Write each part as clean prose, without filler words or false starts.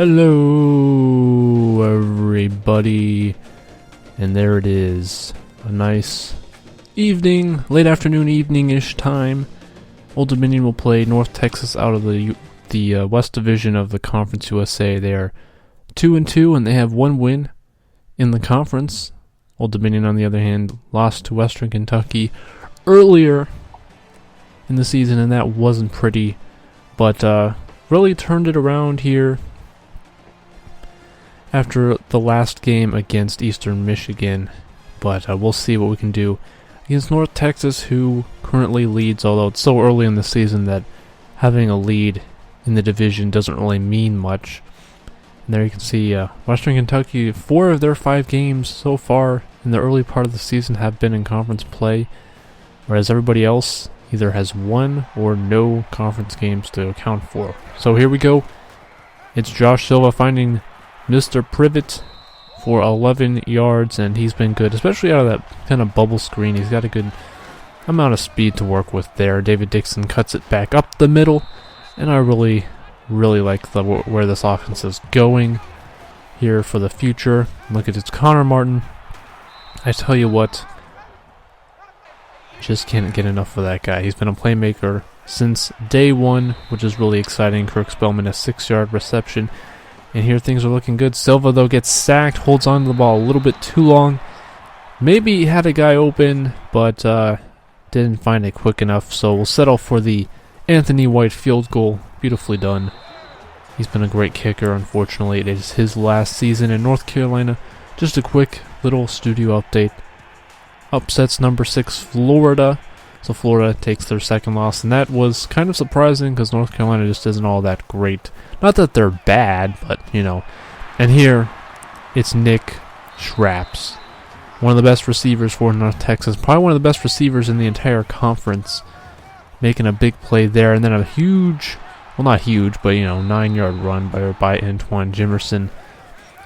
Hello everybody, and there it is, a nice evening, late afternoon, evening-ish time. Old Dominion will play North Texas out of the West Division of the Conference USA. They are 2-2 and they have one win in the conference. Old Dominion, on the other hand, lost to Western Kentucky earlier in the season, and that wasn't pretty, but really turned it around here after the last game against Eastern Michigan. But we'll see what we can do against North Texas, who currently leads, although it's so early in the season that having a lead in the division doesn't really mean much. And there you can see Western Kentucky, 4 of their 5 games so far in the early part of the season have been in conference play, whereas everybody else either has 1 or no conference games to account for. So here we go. It's Josh Silva finding Mr. Privet for 11 yards, and he's been good, especially out of that kind of bubble screen. He's got a good amount of speed to work with there. David Dixon cuts it back up the middle, and I really like where this offense is going here for the future. Look at it's Connor Martin. I tell you what, just can't get enough of that guy. He's been a playmaker since day one, which is really exciting. Kirk Spellman, a 6-yard reception. And here things are looking good. Silva, though, gets sacked, holds on to the ball a little bit too long. Maybe he had a guy open, but didn't find it quick enough. So we'll settle for the Anthony White field goal. Beautifully done. He's been a great kicker. Unfortunately, it is his last season in North Carolina. Just a quick little studio update. Upsets number 6 Florida. So Florida takes their second loss, and that was kind of surprising because North Carolina just isn't all that great. Not that they're bad, but, you know. And here, it's Nick Schraps, one of the best receivers for North Texas, probably one of the best receivers in the entire conference, making a big play there, and then a huge, well, not huge, but, 9-yard run by Antoine Jimerson,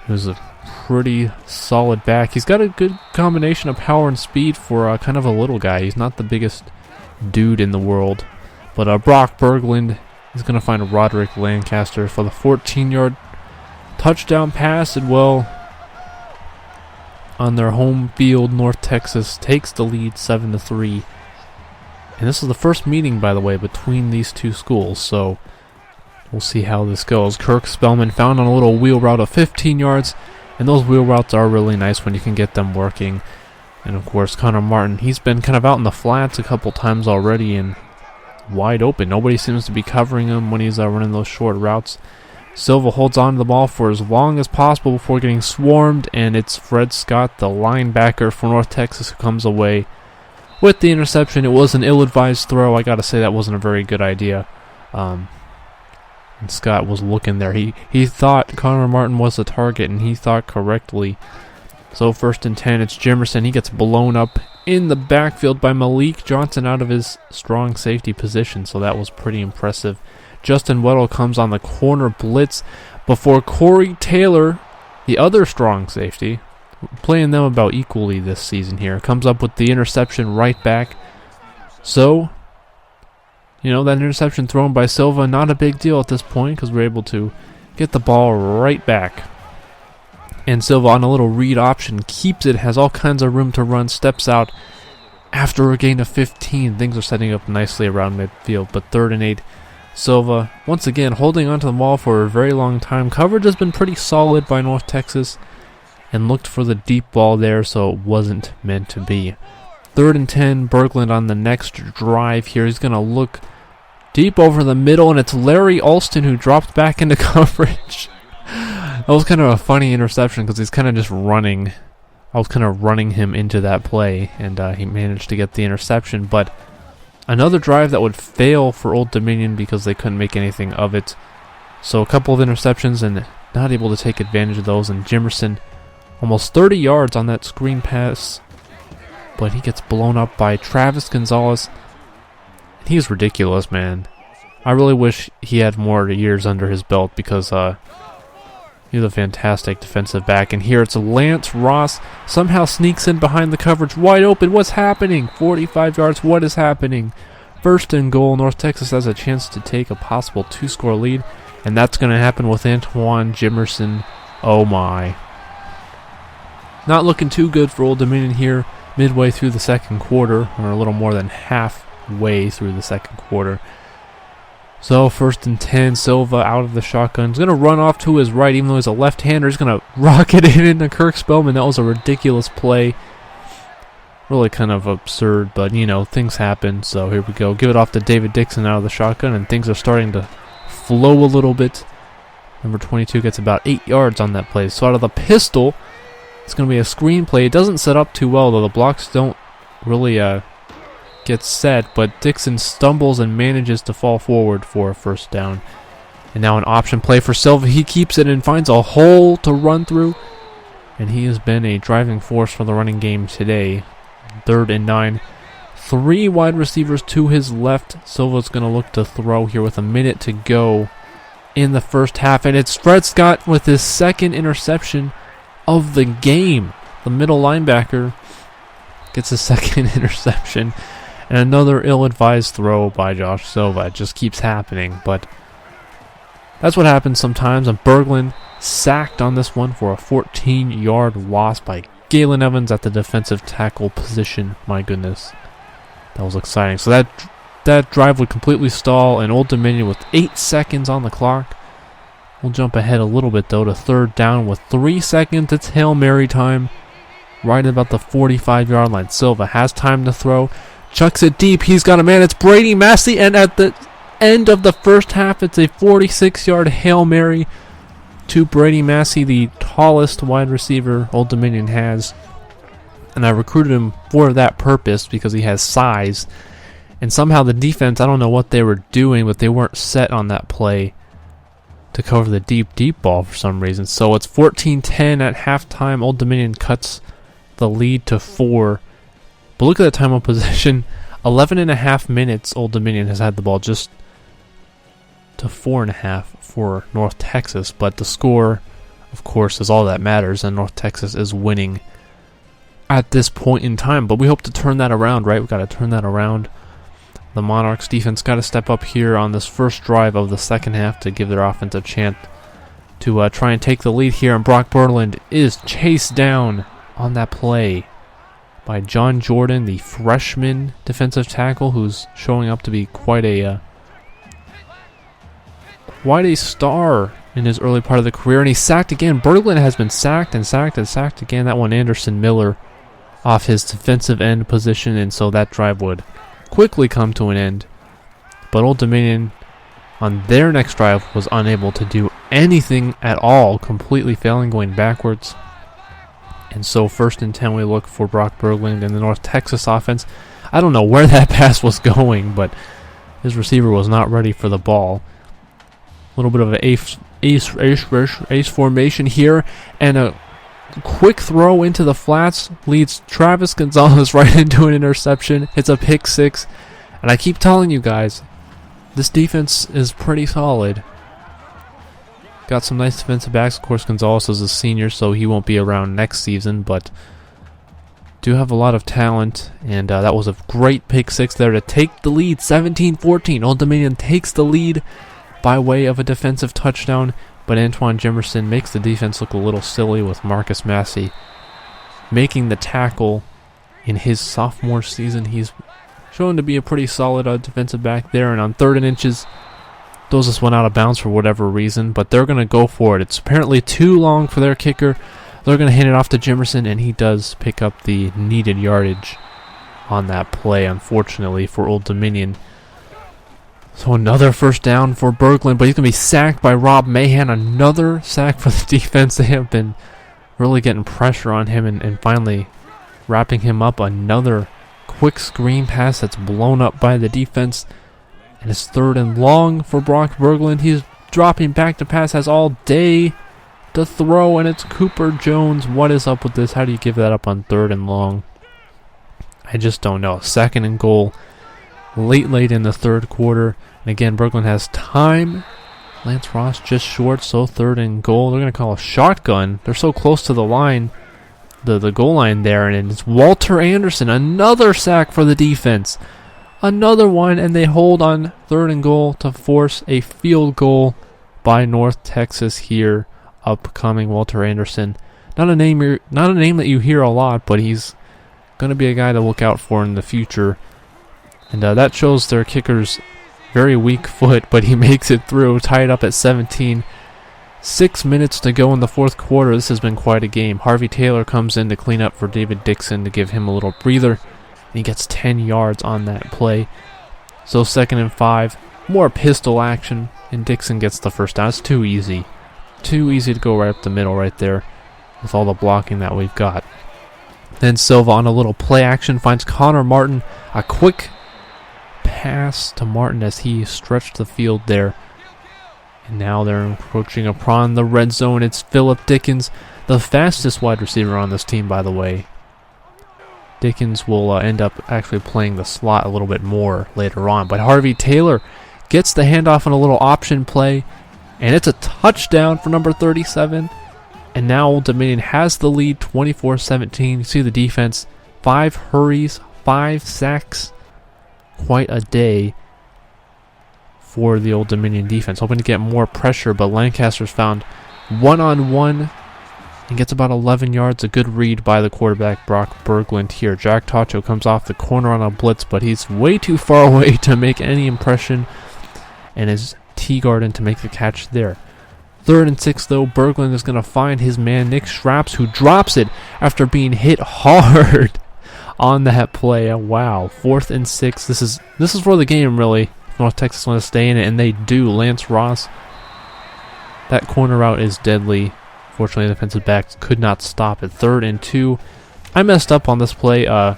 who's a pretty solid back. He's got a good combination of power and speed for kind of a little guy. He's not the biggest dude in the world. But Brock Berglund is going to find Roderick Lancaster for the 14-yard touchdown pass. And, well, on their home field, North Texas takes the lead 7-3. And this is the first meeting, by the way, between these two schools. So we'll see how this goes. Kirk Spellman found on a little wheel route of 15 yards. And those wheel routes are really nice when you can get them working. And of course, Connor Martin, he's been kind of out in the flats a couple times already and wide open. Nobody seems to be covering him when he's running those short routes. Silva holds on to the ball for as long as possible before getting swarmed, and it's Fred Scott, the linebacker for North Texas, who comes away with the interception. It was an ill-advised throw. I got to say that wasn't a very good idea. And Scott was looking there. He thought Connor Martin was the target, and he thought correctly. So 1st and 10, it's Jimerson. He gets blown up in the backfield by Malik Johnson out of his strong safety position, so that was pretty impressive. Justin Weddle comes on the corner blitz before Corey Taylor, the other strong safety, playing them about equally this season here, comes up with the interception right back. So, that interception thrown by Silva, not a big deal at this point because we're able to get the ball right back. And Silva on a little read option keeps it, has all kinds of room to run, steps out after a gain of 15. Things are setting up nicely around midfield, but 3rd and 8. Silva, once again, holding onto the ball for a very long time. Coverage has been pretty solid by North Texas and looked for the deep ball there, so it wasn't meant to be. 3rd and 10, Berglund on the next drive here. He's going to look deep over the middle, and it's Larry Alston who dropped back into coverage. That was kind of a funny interception because he's kind of just running. I was kind of running him into that play, and he managed to get the interception. But another drive that would fail for Old Dominion because they couldn't make anything of it. So a couple of interceptions and not able to take advantage of those. And Jimerson almost 30 yards on that screen pass, but he gets blown up by Travis Gonzalez. He's ridiculous, man. I really wish he had more years under his belt because he's a fantastic defensive back. And here it's Lance Ross. Somehow sneaks in behind the coverage. Wide open. What's happening? 45 yards. What is happening? 1st and goal. North Texas has a chance to take a possible 2-score lead. And that's going to happen with Antoine Jimerson. Oh my. Not looking too good for Old Dominion here midway through the second quarter, or a little more than halfway through the second quarter. So 1st and 10, Silva out of the shotgun. He's going to run off to his right, even though he's a left-hander. He's going to rocket it into Kirk Spellman. That was a ridiculous play. Really kind of absurd, but, you know, things happen. So here we go. Give it off to David Dixon out of the shotgun, and things are starting to flow a little bit. Number 22 gets about 8 yards on that play. So out of the pistol, it's going to be a screen play. It doesn't set up too well, though. The blocks don't really get set, but Dixon stumbles and manages to fall forward for a first down. And now an option play for Silva. He keeps it and finds a hole to run through. And he has been a driving force for the running game today. 3rd and 9. 3 wide receivers to his left. Silva's going to look to throw here with a minute to go in the first half. And it's Fred Scott with his 2nd interception of the game. The middle linebacker gets a 2nd interception. And another ill-advised throw by Josh Silva. It just keeps happening, but that's what happens sometimes. And Berglund sacked on this one for a 14-yard loss by Galen Evans at the defensive tackle position. My goodness, that was exciting. So that drive would completely stall, and Old Dominion with 8 seconds on the clock. We'll jump ahead a little bit, though, to 3rd down with 3 seconds. It's Hail Mary time, right about the 45-yard line. Silva has time to throw. Chucks it deep. He's got a man. It's Brady Massey. And at the end of the first half, it's a 46-yard Hail Mary to Brady Massey, the tallest wide receiver Old Dominion has. And I recruited him for that purpose because he has size. And somehow the defense, I don't know what they were doing, but they weren't set on that play to cover the deep ball for some reason. So it's 14-10 at halftime. Old Dominion cuts the lead to 4. But look at the time of possession. 11 and a half minutes Old Dominion has had the ball, just to 4.5 for North Texas. But the score, of course, is all that matters, and North Texas is winning at this point in time. But we hope to turn that around, right? We've got to turn that around. The Monarchs defense got to step up here on this first drive of the second half to give their offense a chance to try and take the lead here. And Brock Berglund is chased down on that play by John Jordan, the freshman defensive tackle, who's showing up to be quite a star in his early part of the career. And he's sacked again. Berglund has been sacked and sacked and sacked again. That one, Anderson Miller, off his defensive end position, and so that drive would quickly come to an end. But Old Dominion, on their next drive, was unable to do anything at all, completely failing, going backwards. And so 1st and 10, we look for Brock Berglund in the North Texas offense. I don't know where that pass was going, but his receiver was not ready for the ball. A little bit of an ace formation here, and a quick throw into the flats leads Travis Gonzalez right into an interception. It's a pick 6, and I keep telling you guys, this defense is pretty solid. Got some nice defensive backs. Of course, Gonzalez is a senior, so he won't be around next season, but do have a lot of talent, and that was a great pick 6 there to take the lead. 17-14. Old Dominion takes the lead by way of a defensive touchdown, but Antoine Jimerson makes the defense look a little silly with Marcus Massey making the tackle in his sophomore season. He's shown to be a pretty solid defensive back there, and on 3rd and inches, throws this one out of bounds for whatever reason, but they're going to go for it. It's apparently too long for their kicker. They're going to hand it off to Jimerson, and he does pick up the needed yardage on that play, unfortunately, for Old Dominion. So another first down for Berglund, but he's going to be sacked by Rob Mahan. Another sack for the defense. They have been really getting pressure on him and finally wrapping him up. Another quick screen pass that's blown up by the defense. And it's 3rd and long for Brock Berglund. He's dropping back to pass, has all day to throw, and it's Cooper Jones. What is up with this? How do you give that up on 3rd and long? I just don't know. 2nd and goal, late in the 3rd quarter. And again, Berglund has time. Lance Ross just short, so 3rd and goal. They're going to call a shotgun. They're so close to the line, the goal line there, and it's Walter Anderson. Another sack for the defense. Another one, and they hold on 3rd and goal to force a field goal by North Texas here. Upcoming Walter Anderson. Not a name that you hear a lot, but he's going to be a guy to look out for in the future. And that shows their kicker's very weak foot, but he makes it through, tied up at 17. 6 minutes to go in the fourth quarter. This has been quite a game. Harvey Taylor comes in to clean up for David Dixon to give him a little breather. And he gets 10 yards on that play. So 2nd and 5. More pistol action, and Dixon gets the first down. It's too easy. Too easy to go right up the middle right there with all the blocking that we've got. Then Silva on a little play action finds Connor Martin. A quick pass to Martin as he stretched the field there. And now they're encroaching upon the red zone. It's Philip Dickens, the fastest wide receiver on this team, by the way. Dickens will end up actually playing the slot a little bit more later on. But Harvey Taylor gets the handoff on a little option play. And it's a touchdown for number 37. And now Old Dominion has the lead 24-17. You see the defense. 5 hurries, 5 sacks. Quite a day for the Old Dominion defense. Hoping to get more pressure, but Lancaster's found one-on-one and gets about 11 yards. A good read by the quarterback, Brock Berglund here. Jack Tacho comes off the corner on a blitz, but he's way too far away to make any impression. And is Teagarden to make the catch there. 3rd and 6 though. Berglund is going to find his man Nick Schraps, who drops it after being hit hard on that play. Wow. 4th and 6. This is for the game, really. North Texas want to stay in it, and they do. Lance Ross. That corner route is deadly. Fortunately, the defensive backs could not stop it. 3rd and 2. I messed up on this play. I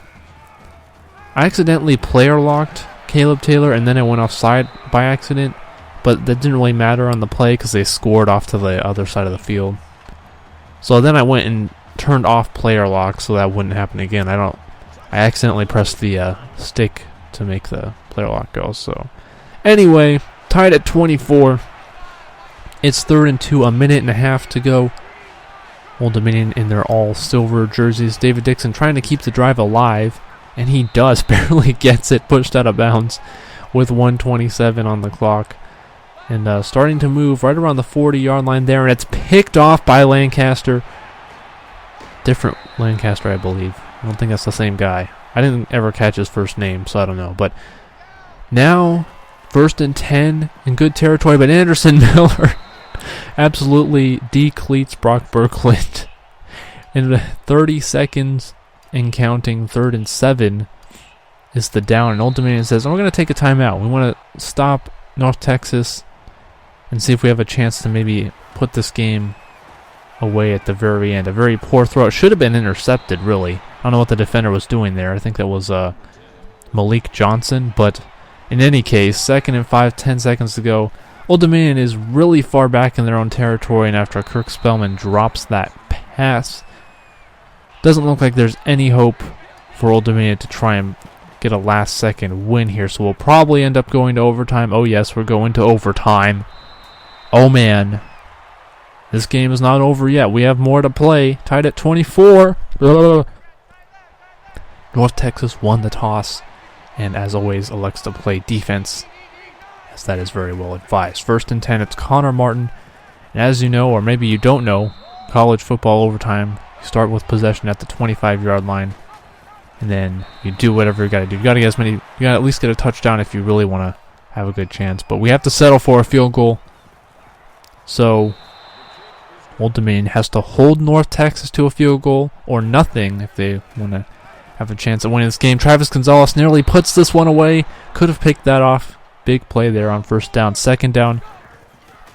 accidentally player locked Caleb Taylor, and then I went offside by accident. But that didn't really matter on the play because they scored off to the other side of the field. So then I went and turned off player lock so that wouldn't happen again. I accidentally pressed the stick to make the player lock go. So anyway, tied at 24. It's 3rd and 2, a minute and a half to go. Old Dominion in their all silver jerseys. David Dixon trying to keep the drive alive, and he does. Barely gets it pushed out of bounds with 1:27 on the clock. And starting to move right around the 40-yard line there, and it's picked off by Lancaster. Different Lancaster, I believe. I don't think that's the same guy. I didn't ever catch his first name, so I don't know. But now, 1st and 10 in good territory, but Anderson Miller absolutely decleats Brock Berglund. In 30 seconds and counting, 3rd and 7 is the down. And Old Dominion says, we're going to take a timeout. We want to stop North Texas and see if we have a chance to maybe put this game away at the very end. A very poor throw. It should have been intercepted, really. I don't know what the defender was doing there. I think that was Malik Johnson. But in any case, 2nd and 5, 10 seconds to go. Old Dominion is really far back in their own territory, and after Kirk Spellman drops that pass, doesn't look like there's any hope for Old Dominion to try and get a last-second win here. So we'll probably end up going to overtime. Oh, yes, we're going to overtime. Oh, man. This game is not over yet. We have more to play. Tied at 24. North Texas won the toss, and as always, elects to play defense, as that is very well advised. 1st and 10, it's Connor Martin. And as you know, or maybe you don't know, college football overtime, you start with possession at the 25-yard line, and then you do whatever you got to do. You got to get you got to at least get a touchdown if you really want to have a good chance. But we have to settle for a field goal. So Old Dominion has to hold North Texas to a field goal or nothing if they want to have a chance at winning this game. Travis Gonzalez nearly puts this one away. Could have picked that off. Big play there on 1st down. 2nd down.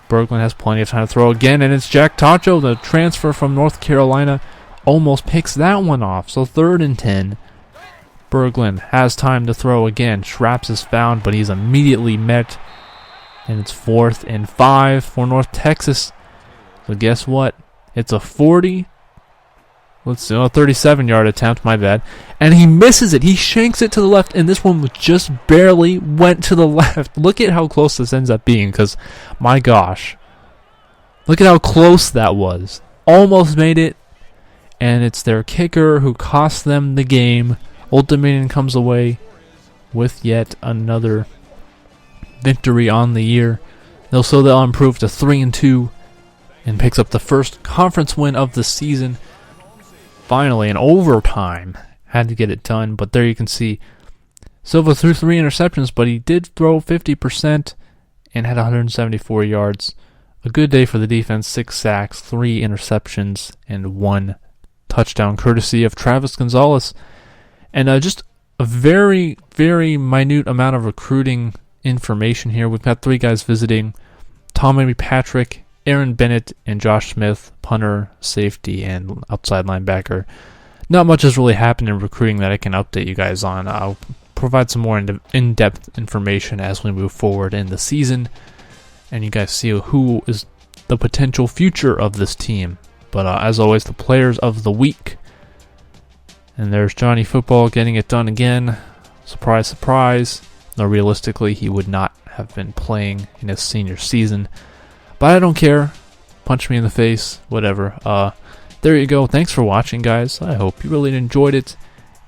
Berglund has plenty of time to throw again, and it's Jack Tacho, the transfer from North Carolina, almost picks that one off. So 3rd and 10. Berglund has time to throw again. Schraps is found, but he's immediately met. And it's 4th and 5 for North Texas. So guess what? It's a 37-yard attempt, my bad. And he misses it. He shanks it to the left, and this one just barely went to the left. Look at how close this ends up being, because, my gosh. Look at how close that was. Almost made it, and it's their kicker who cost them the game. Old Dominion comes away with yet another victory on the year. They'll improve to 3-2 and picks up the first conference win of the season. Finally, in overtime, had to get it done. But there you can see Silva threw 3 interceptions, but he did throw 50% and had 174 yards. A good day for the defense, 6 sacks, 3 interceptions, and 1 touchdown, courtesy of Travis Gonzalez. And just a very, very minute amount of recruiting information here. We've got 3 guys visiting: Tommy Patrick, Aaron Bennett, and Josh Smith, punter, safety, and outside linebacker. Not much has really happened in recruiting that I can update you guys on. I'll provide some more in-depth information as we move forward in the season, and you guys see who is the potential future of this team. But as always, the players of the week. And there's Johnny Football getting it done again. Surprise, surprise. Though realistically, he would not have been playing in his senior season. But I don't care. Punch me in the face. Whatever. There you go. Thanks for watching, guys. I hope you really enjoyed it.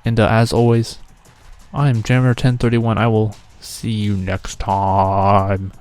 And as always, I am Jammer1031. I will see you next time.